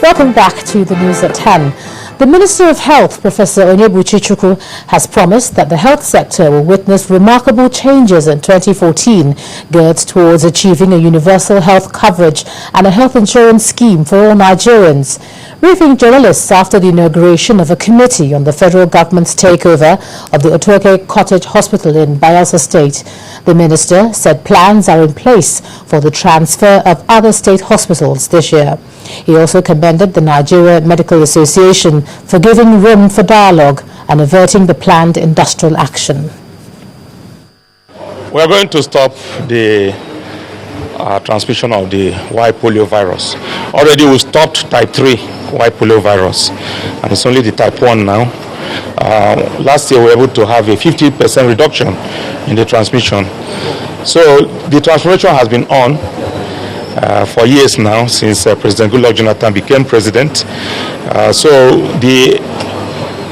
Welcome back to the news at 10. The Minister of Health, Professor Onyebuchi-Chukwu, has promised that the health sector will witness remarkable changes in 2014, geared towards achieving a universal health coverage and a health insurance scheme for all Nigerians. Briefing journalists after the inauguration of a committee on the federal government's takeover of the Otoke Cottage Hospital in Bayelsa State, the minister said plans are in place for the transfer of other state hospitals this year. He also commended the Nigeria Medical Association for giving room for dialogue and averting the planned industrial action. We are going to stop the transmission of the Y polio virus. Already we stopped type 3 Y polio virus, and it's only the type 1 now. Last year we were able to have a 50% reduction in the transmission. So the transformation has been on for years now, since President Goodluck Jonathan became president. So the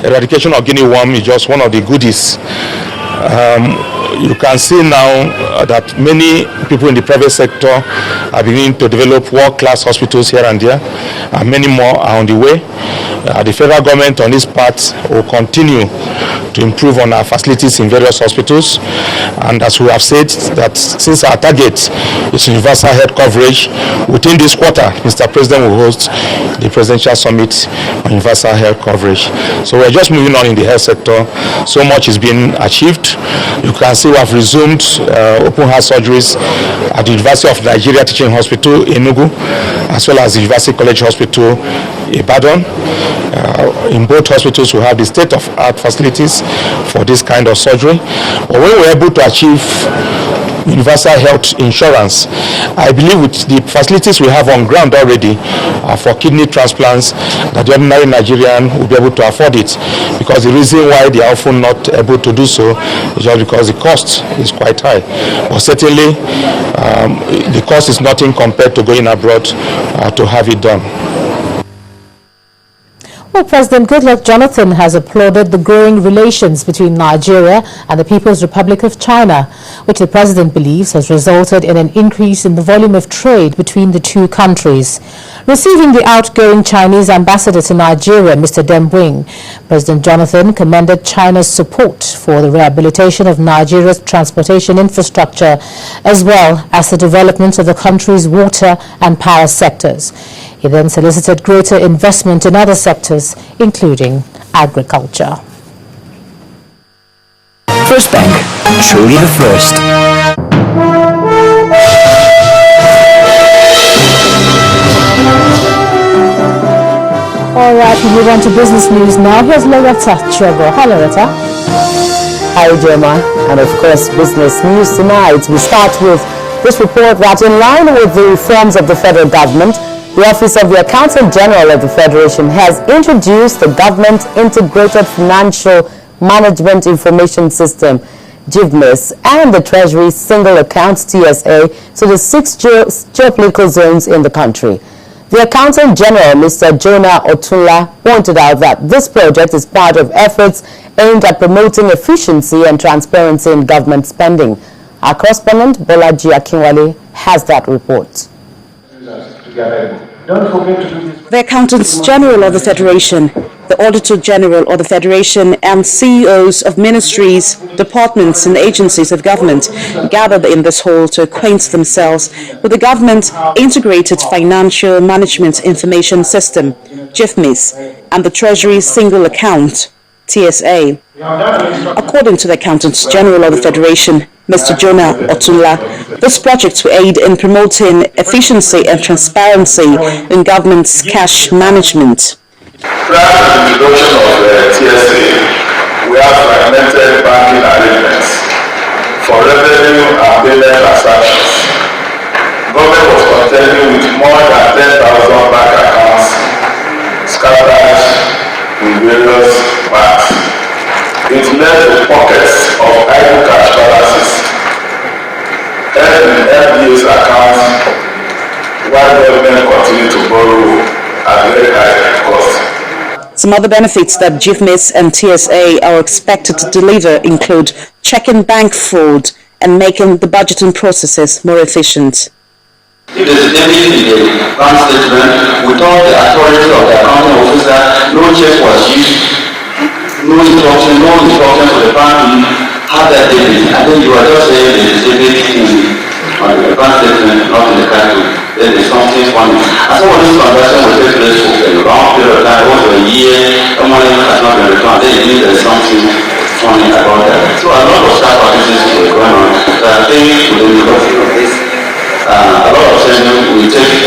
eradication of guinea worm is just one of the goodies. You can see now that many people in the private sector are beginning to develop world-class hospitals here and there, and many more are on the way. The federal government on this part will continue to improve on our facilities in various hospitals, and as we have said, that since our target is universal health coverage, within this quarter Mr. President will host the Presidential Summit on universal health coverage. So we're just moving on in the health sector. So much is being achieved. You can see we have resumed open heart surgeries at the University of Nigeria Teaching Hospital in Enugu, as well as the University College Hospital in Ibadan. In both hospitals we have the state-of-art facilities for this kind of surgery. But when we're able to achieve universal health insurance, I believe with the facilities we have on ground already for kidney transplants, that the ordinary Nigerian will be able to afford it, because the reason why they are often not able to do so is just because the cost is quite high. But certainly the cost is nothing compared to going abroad to have it done. Well, President Goodluck Jonathan has applauded the growing relations between Nigeria and the People's Republic of China, which the president believes has resulted in an increase in the volume of trade between the two countries. Receiving the outgoing Chinese ambassador to Nigeria, Mr. Deng Wing, President Jonathan commended China's support for the rehabilitation of Nigeria's transportation infrastructure, as well as the development of the country's water and power sectors. He then solicited greater investment in other sectors, including agriculture. First Bank, truly the first. All right, we move on to business news now. Here's Loretta Trevor. Hi, Loretta. Hi, Gemma. And of course, business news tonight. We start with this report that in line with the reforms of the federal government, the Office of the Accountant General of the Federation has introduced the Government Integrated Financial Management Information System, GIVMIS, and the Treasury Single Account TSA to the 6 geopolitical zones in the country. The Accountant General, Mr. Jonah Otunla, pointed out that this project is part of efforts aimed at promoting efficiency and transparency in government spending. Our correspondent, Bolaji Akinwale, has that report. The Accountants General of the Federation, the Auditor General of the Federation, and CEOs of ministries, departments and agencies of government gathered in this hall to acquaint themselves with the Government Integrated Financial Management Information System, GIFMIS, and the Treasury Single Account, TSA. According to the Accountants General of the Federation, Mr. Jonah Otunla, this project will aid in promoting efficiency and transparency in government's cash management. Prior to the introduction of the TSA, we have fragmented banking arrangements for revenue and payment transactions. Government was contending with more than 10,000 bank accounts scattered in various banks. It led to pockets of idle cash balances held in FDA's accounts, while government continued to borrow at very high cost. Some other benefits that GIVMIS and TSA are expected to deliver include checking bank fraud and making the budgeting processes more efficient. If there's a debit in the bank statement, without the authority of the accounting officer, no check was used, no instruction for the bank to have that debit. I think you are just saying there's a debit on the bank statement, not in the country. There is something funny. And some of this transaction will take place for a long period of time, over a year, the money has not been returned. Then you think there's something funny about that. So a lot of staff practices were going on. So I think within the course of this, a lot of sessions will take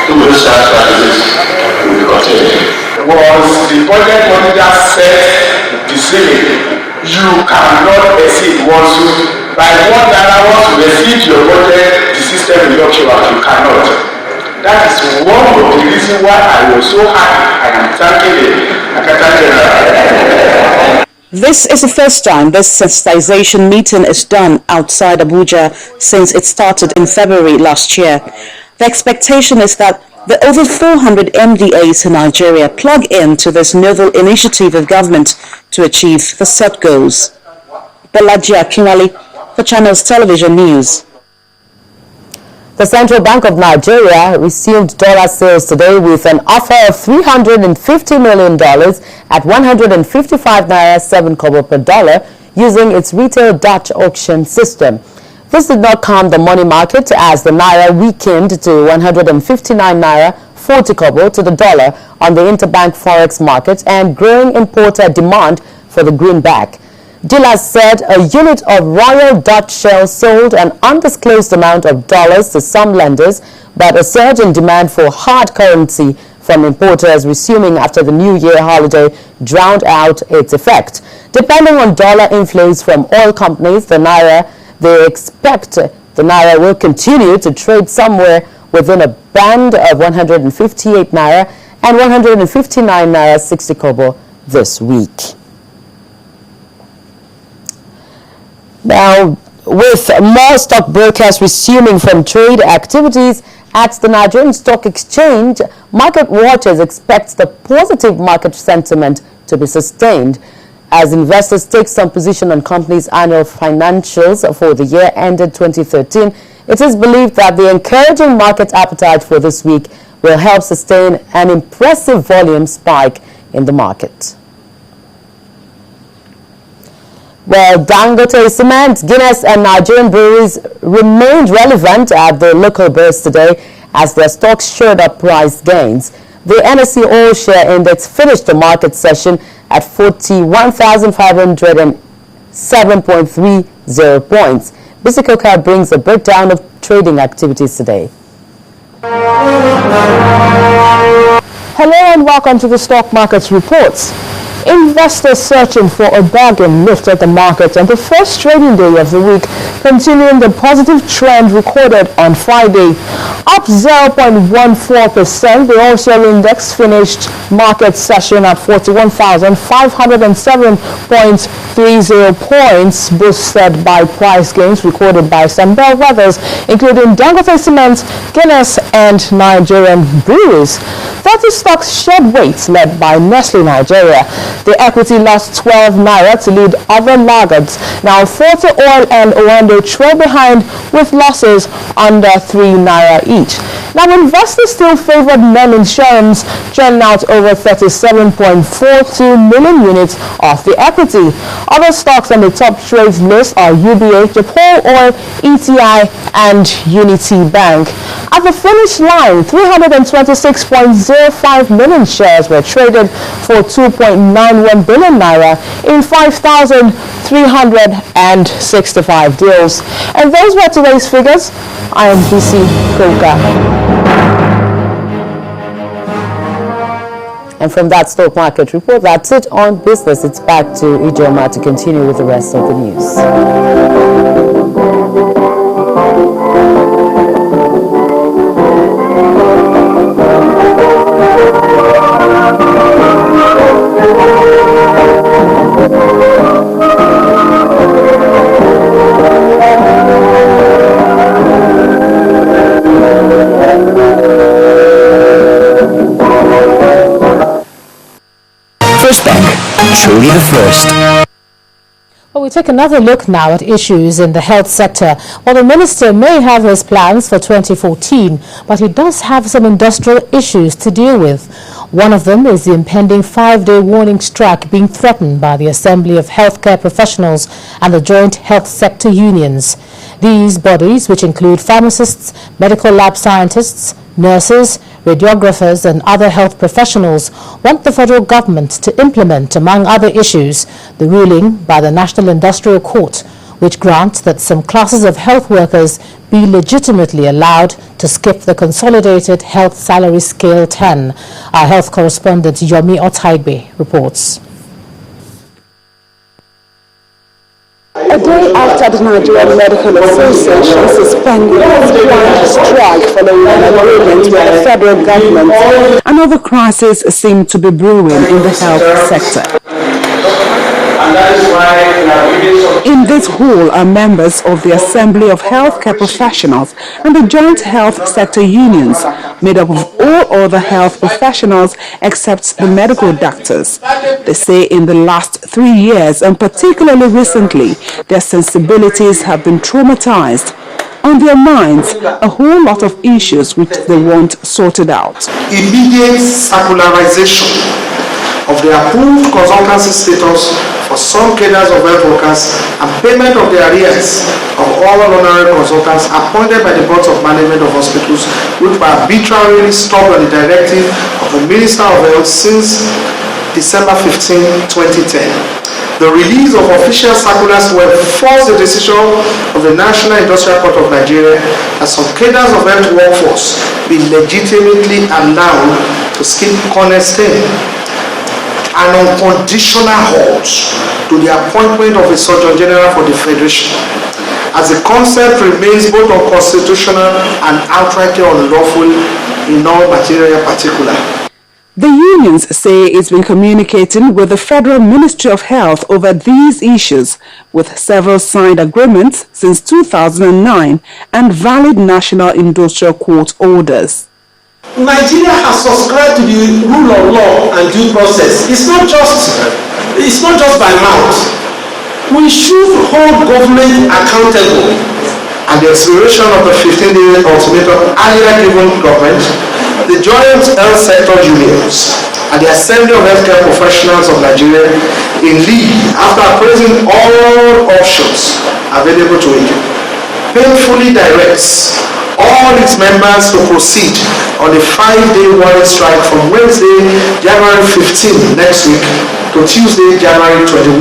two of those staff practices will be curtailed. Was the budget manager set the ceiling? You cannot exceed once you by $1 once you exceed your budget, the system will not show up. You cannot. That is one of the reasons why I was so happy. I am thanking the Accountant General. This is the first time this sensitization meeting is done outside Abuja since it started in February last year. The expectation is that the over 400 MDAs in Nigeria plug into this novel initiative of government to achieve the set goals. Balaji Akinwale for Channels Television News. The Central Bank of Nigeria resumed dollar sales today with an offer of $350 million at 155 naira 7 kobo per dollar using its retail Dutch auction system. This did not calm the money market as the naira weakened to 159 naira 40 kobo to the dollar on the interbank forex market and growing importer demand for the greenback. Dealers said a unit of Royal Dutch Shell sold an undisclosed amount of dollars to some lenders, but a surge in demand for hard currency from importers resuming after the New Year holiday drowned out its effect. Depending on dollar inflows from oil companies, they expect the naira will continue to trade somewhere within a band of 158 naira and 159 naira 60 kobo this week. Now, with more stockbrokers resuming from trade activities at the Nigerian Stock Exchange, market watchers expect the positive market sentiment to be sustained as investors take some position on companies' annual financials for the year ended 2013. It is believed that the encouraging market appetite for this week will help sustain an impressive volume spike in the market. Well, Dangote Cement, Guinness and Nigerian breweries remained relevant at the local bourse today as their stocks showed up price gains. The NSE Oil Share Index finished the market session at 41,507.30 points. Bisikoka brings a breakdown of trading activities today. Hello and welcome to the Stock Markets Reports. Investors searching for a bargain lifted the market on the first trading day of the week, continuing the positive trend recorded on Friday. Up 0.14%, the Oil Share Index finished market session at 41,507.30 points, boosted by price gains recorded by some bellwethers, including Dangote Cement, Guinness, and Nigerian breweries. 30 stocks shed weight, led by Nestle Nigeria. The equity lost 12 naira to lead other laggards. Now, Forte Oil and Owando trail behind with losses under 3 naira each. Now, investors still favored NEM Insurance, churning out over 37.42 million units of the equity. Other stocks on the top trades list are UBA, Japan Oil, ETI, and Unity Bank. At the finish line, 326.05 million shares were traded for 2.91 billion naira in 5,365 deals. And those were today's figures. I am BC Koka. And from that stock market report, that's it on business. It's back to Ijoma to continue with the rest of the news. First Bank, truly the first. Well, we We take another look now at issues in the health sector. Well, the minister may have his plans for 2014, but he does have some industrial issues to deal with. One of them is the impending 5-day warning strike being threatened by the Assembly of Healthcare Professionals and the joint health sector unions. These bodies, which include pharmacists, medical lab scientists, nurses, radiographers and other health professionals, want the federal government to implement, among other issues, the ruling by the National Industrial Court, which grants that some classes of health workers be legitimately allowed to skip the Consolidated Health Salary Scale 10. Our health correspondent Yomi Otaigbe reports. A day after the Nigerian Medical Association suspended its planned strike following an agreement with the federal government, another crisis seemed to be brewing in the health sector. In this hall are members of the Assembly of Healthcare Professionals and the joint health sector unions, made up of all other health professionals except the medical doctors. They say in the last 3 years, and particularly recently, their sensibilities have been traumatized. On their minds, a whole lot of issues which they want sorted out. Immediate circularization of the approved consultancy status for some cadres of health workers and payment of the arrears of all honorary consultants appointed by the boards of management of hospitals, which were arbitrarily stopped on the directive of the Minister of Health since December 15, 2010. The release of official circulars will force the decision of the National Industrial Court of Nigeria that some cadres of health workforce be legitimately allowed to skip cornerstone and unconditional halt to the appointment of a Surgeon General for the Federation, as the concept remains both unconstitutional and outrightly unlawful in all material particular. The unions say it's been communicating with the Federal Ministry of Health over these issues, with several signed agreements since 2009 and valid National Industrial Court orders. Nigeria has subscribed to the rule of law and due process. It's not just by mouth. We should hold government accountable. And the expiration of the 15-day ultimatum earlier given government, the joint health sector unions and the Assembly of Healthcare Professionals of Nigeria in league, after appraising all options available to it, painfully directs all its members to proceed on a 5-day warning strike from Wednesday, January 15 next week to Tuesday, January 21,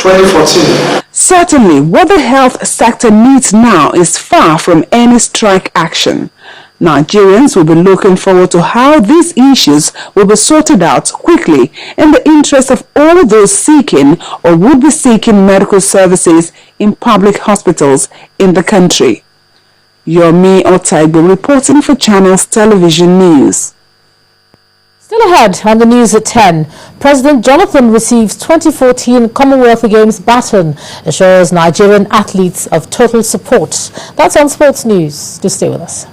2014. Certainly, what the health sector needs now is far from any strike action. Nigerians will be looking forward to how these issues will be sorted out quickly in the interest of all those seeking or would be seeking medical services in public hospitals in the country. Yomi Otaigbe reporting for Channels Television News. Still ahead on the news at 10, President Jonathan receives 2014 Commonwealth Games baton, assures Nigerian athletes of total support. That's on Sports News. Do stay with us.